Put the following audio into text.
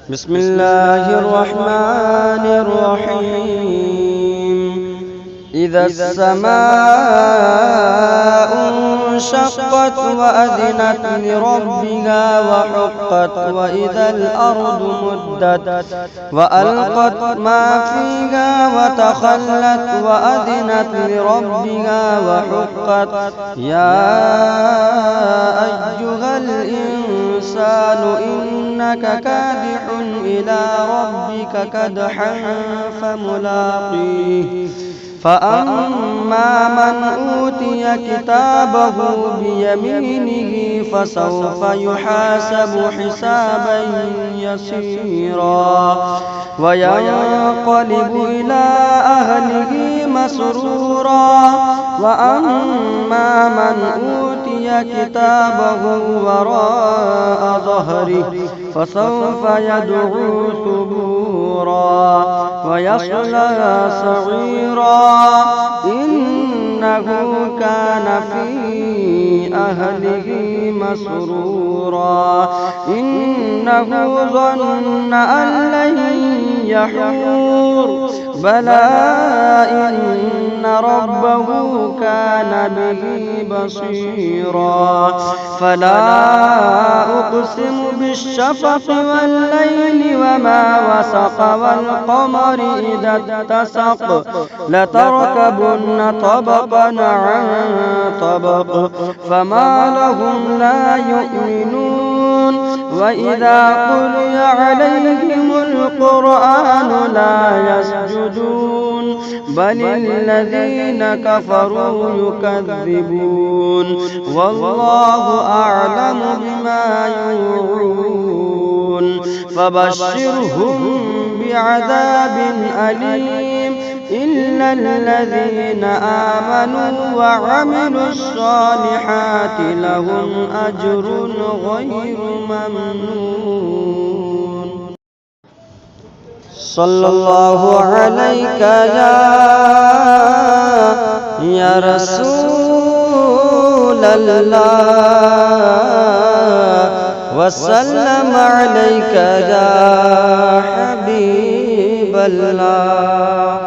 بسم الله الرحمن الرحيم. إذا السماء انشقت وأذنت لربها وحقت، وإذا الأرض مدت وألقت ما فيها وتخلت وأذنت لربها وحقت. يا أيها الإنسان إنك كادح إلى ربك كدحا فملاقيه. فأما من أوتي كتابه بيمينه فسوف يحاسب حسابا يسيرا وينقلب إلى أهله مسرورا. وأما من أوتي كتابه وراء ظهره فسوف يدعو ثبورا ويصلى سعيرا. إنه كان في أهله مسرورا. إنه ظن أن لن يحور، بلى إن ربه كان به بصيرا. فلا أقسم بالشفق والليل وما وسق والقمر إذا اتسق لتركبن طبقا عن طبق فما لهم لا يؤمنون. وإذا قرئ عليهم القرآن لا يسجدون بل الذين كفروا يكذبون. والله أعلم بما يوعون. فبشرهم بعذاب أليم إلا الذين آمنوا وعملوا الصالحات لهم أجر غير ممنون. صلى الله عليك يا رسول الله وسلم عليك يا حبيب الله.